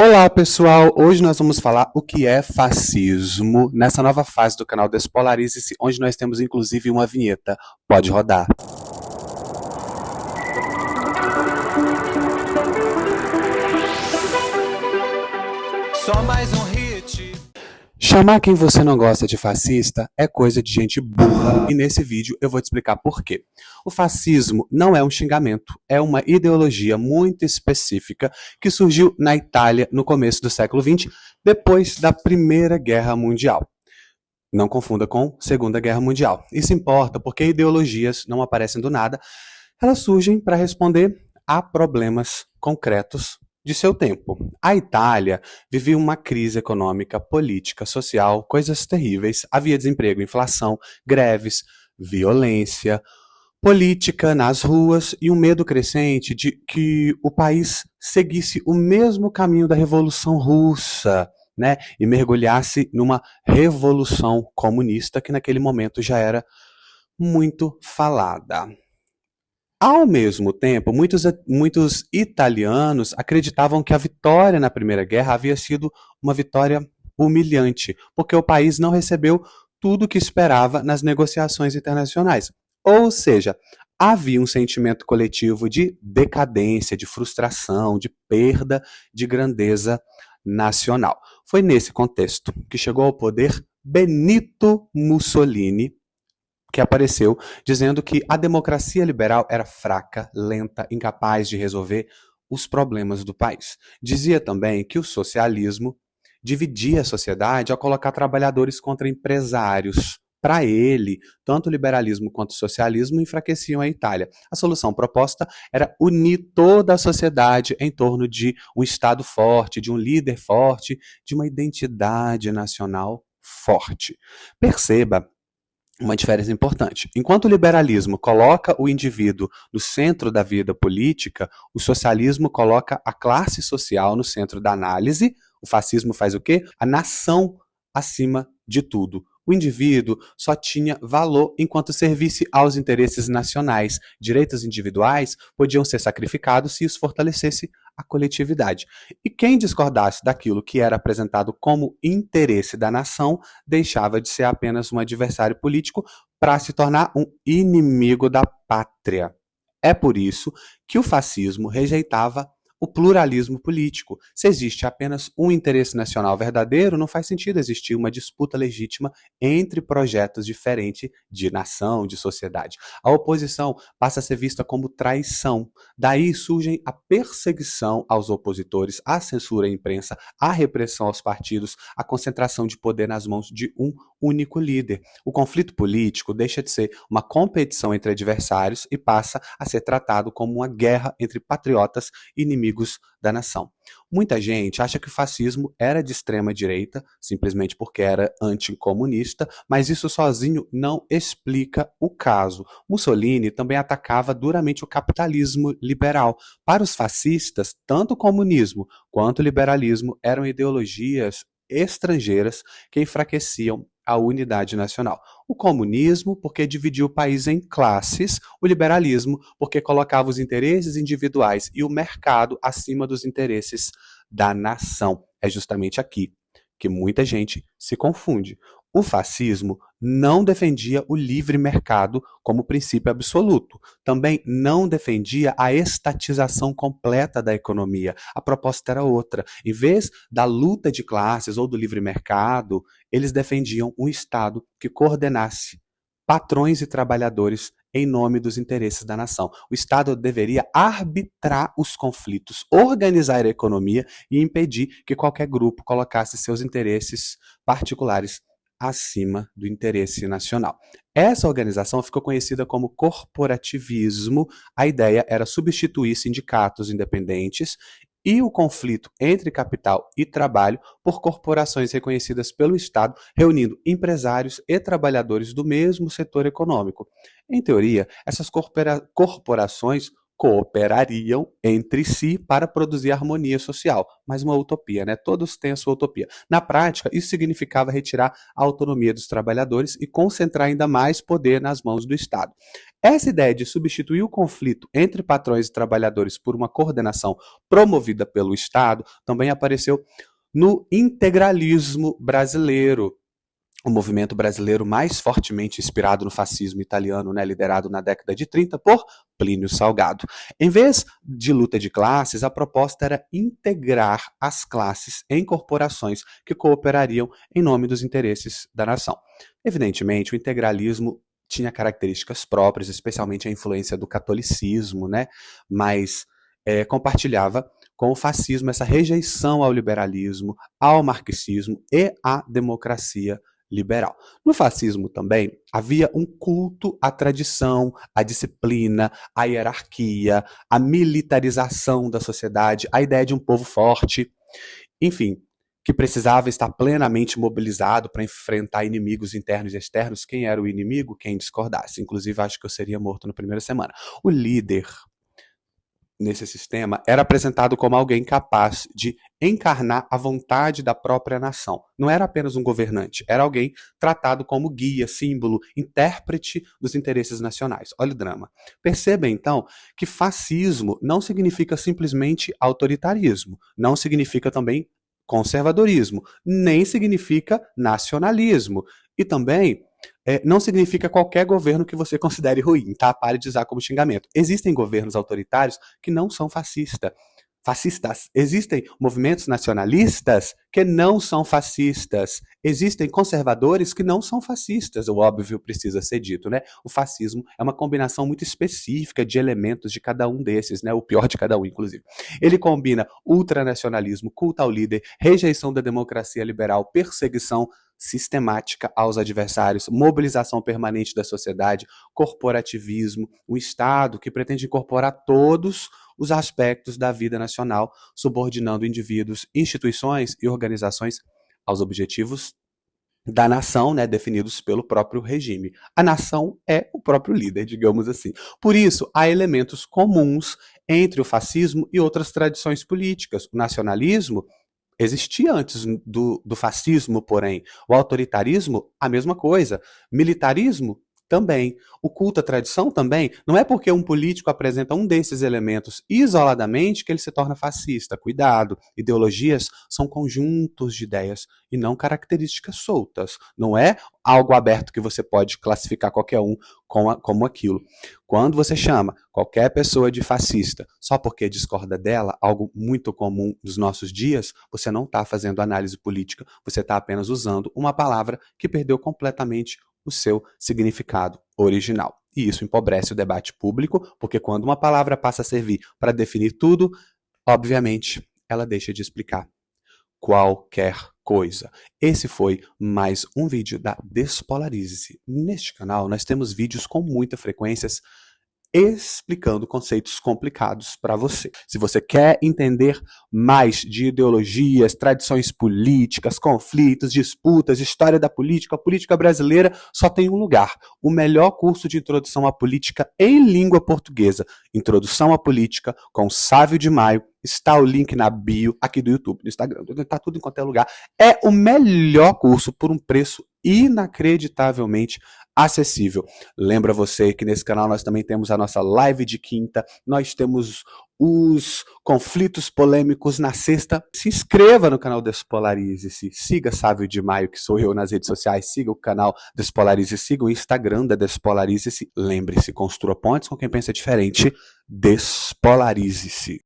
Olá, pessoal! Hoje nós vamos falar o que é fascismo nessa nova fase do canal Despolarize-se, onde nós temos inclusive uma vinheta. Pode rodar. Só mais um hit. Chamar quem você não gosta de fascista é coisa de gente burra, e nesse vídeo eu vou te explicar por quê. O fascismo não é um xingamento, é uma ideologia muito específica que surgiu na Itália no começo do século XX, depois da Primeira Guerra Mundial. Não confunda com Segunda Guerra Mundial. Isso importa porque ideologias não aparecem do nada, elas surgem para responder a problemas concretos de seu tempo. A Itália vivia uma crise econômica, política, social, coisas terríveis. Havia desemprego, inflação, greves, violência, política nas ruas e um medo crescente de que o país seguisse o mesmo caminho da Revolução Russa, né? E mergulhasse numa revolução comunista que naquele momento já era muito falada. Ao mesmo tempo, muitos italianos acreditavam que a vitória na Primeira Guerra havia sido uma vitória humilhante, porque o país não recebeu tudo o que esperava nas negociações internacionais. Ou seja, havia um sentimento coletivo de decadência, de frustração, de perda de grandeza nacional. Foi nesse contexto que chegou ao poder Benito Mussolini, que apareceu dizendo que a democracia liberal era fraca, lenta, incapaz de resolver os problemas do país. Dizia também que o socialismo dividia a sociedade ao colocar trabalhadores contra empresários. Para ele, tanto o liberalismo quanto o socialismo enfraqueciam a Itália. A solução proposta era unir toda a sociedade em torno de um Estado forte, de um líder forte, de uma identidade nacional forte. Perceba uma diferença importante. Enquanto o liberalismo coloca o indivíduo no centro da vida política, o socialismo coloca a classe social no centro da análise. O fascismo faz o quê? A nação acima de tudo. O indivíduo só tinha valor enquanto servisse aos interesses nacionais. Direitos individuais podiam ser sacrificados se isso fortalecesse a coletividade. E quem discordasse daquilo que era apresentado como interesse da nação deixava de ser apenas um adversário político para se tornar um inimigo da pátria. É por isso que o fascismo rejeitava o pluralismo político. Se existe apenas um interesse nacional verdadeiro, não faz sentido existir uma disputa legítima entre projetos diferentes de nação, de sociedade. A oposição passa a ser vista como traição. Daí surgem a perseguição aos opositores, a censura à imprensa, a repressão aos partidos, a concentração de poder nas mãos de um único líder. O conflito político deixa de ser uma competição entre adversários e passa a ser tratado como uma guerra entre patriotas e inimigos da nação. Muita gente acha que o fascismo era de extrema direita, simplesmente porque era anticomunista, mas isso sozinho não explica o caso. Mussolini também atacava duramente o capitalismo liberal. Para os fascistas, tanto o comunismo quanto o liberalismo eram ideologias estrangeiras que enfraqueciam a unidade nacional. O comunismo, porque dividia o país em classes, o liberalismo, porque colocava os interesses individuais e o mercado acima dos interesses da nação. É justamente aqui que muita gente se confunde. O fascismo não defendia o livre mercado como princípio absoluto. Também não defendia a estatização completa da economia. A proposta era outra. Em vez da luta de classes ou do livre mercado, eles defendiam um Estado que coordenasse patrões e trabalhadores em nome dos interesses da nação. O Estado deveria arbitrar os conflitos, organizar a economia e impedir que qualquer grupo colocasse seus interesses particulares acima do interesse nacional. Essa organização ficou conhecida como corporativismo. A ideia era substituir sindicatos independentes e o conflito entre capital e trabalho por corporações reconhecidas pelo Estado, reunindo empresários e trabalhadores do mesmo setor econômico. Em teoria, essas corporações cooperariam entre si para produzir harmonia social. Mais uma utopia, né? Todos têm a sua utopia. Na prática, isso significava retirar a autonomia dos trabalhadores e concentrar ainda mais poder nas mãos do Estado. Essa ideia de substituir o conflito entre patrões e trabalhadores por uma coordenação promovida pelo Estado também apareceu no integralismo brasileiro, o movimento brasileiro mais fortemente inspirado no fascismo italiano, né, liderado na década de 30 por Plínio Salgado. Em vez de luta de classes, a proposta era integrar as classes em corporações que cooperariam em nome dos interesses da nação. Evidentemente, o integralismo tinha características próprias, especialmente a influência do catolicismo, né, mas compartilhava com o fascismo essa rejeição ao liberalismo, ao marxismo e à democracia liberal. No fascismo também havia um culto à tradição, à disciplina, à hierarquia, à militarização da sociedade, à ideia de um povo forte, enfim, que precisava estar plenamente mobilizado para enfrentar inimigos internos e externos. Quem era o inimigo? Quem discordasse. Inclusive, acho que eu seria morto na primeira semana. O líder nesse sistema, era apresentado como alguém capaz de encarnar a vontade da própria nação. Não era apenas um governante, era alguém tratado como guia, símbolo, intérprete dos interesses nacionais. Olha o drama. Perceba, então, que fascismo não significa simplesmente autoritarismo, não significa também conservadorismo, nem significa nacionalismo. E também não significa qualquer governo que você considere ruim, tá? Pare de usar como xingamento. Existem governos autoritários que não são fascistas. Existem movimentos nacionalistas que não são fascistas. Existem conservadores que não são fascistas. O óbvio precisa ser dito, né? O fascismo é uma combinação muito específica de elementos de cada um desses, né? O pior de cada um, inclusive. Ele combina ultranacionalismo, culto ao líder, rejeição da democracia liberal, perseguição sistemática aos adversários, mobilização permanente da sociedade, corporativismo, um Estado que pretende incorporar todos os aspectos da vida nacional, subordinando indivíduos, instituições e organizações aos objetivos da nação, né, definidos pelo próprio regime. A nação é o próprio líder, digamos assim. Por isso, há elementos comuns entre o fascismo e outras tradições políticas. O nacionalismo existia antes do fascismo, porém. O autoritarismo, a mesma coisa. Militarismo, também. O culto à tradição também. Não é porque um político apresenta um desses elementos isoladamente que ele se torna fascista. Cuidado. Ideologias são conjuntos de ideias e não características soltas. Não é algo aberto que você pode classificar qualquer um como aquilo. Quando você chama qualquer pessoa de fascista só porque discorda dela, algo muito comum nos nossos dias, você não está fazendo análise política, você está apenas usando uma palavra que perdeu completamente o seu significado original. E isso empobrece o debate público, porque quando uma palavra passa a servir para definir tudo, obviamente, ela deixa de explicar qualquer coisa. Esse foi mais um vídeo da Despolarize-se. Neste canal, nós temos vídeos com muita frequência explicando conceitos complicados para você. Se você quer entender mais de ideologias, tradições políticas, conflitos, disputas, história da política, a política brasileira, só tem um lugar. O melhor curso de introdução à política em língua portuguesa. Introdução à Política com Sávio de Maio. Está o link na bio aqui do YouTube, do Instagram, está tudo em qualquer lugar. É o melhor curso por um preço inacreditavelmente acessível. Lembra você que nesse canal nós também temos a nossa live de quinta, nós temos os conflitos polêmicos na sexta. Se inscreva no canal Despolarize-se, siga Sávio de Maio, que sou eu, nas redes sociais, siga o canal Despolarize-se, siga o Instagram da Despolarize-se. Lembre-se, construa pontes com quem pensa diferente. Despolarize-se.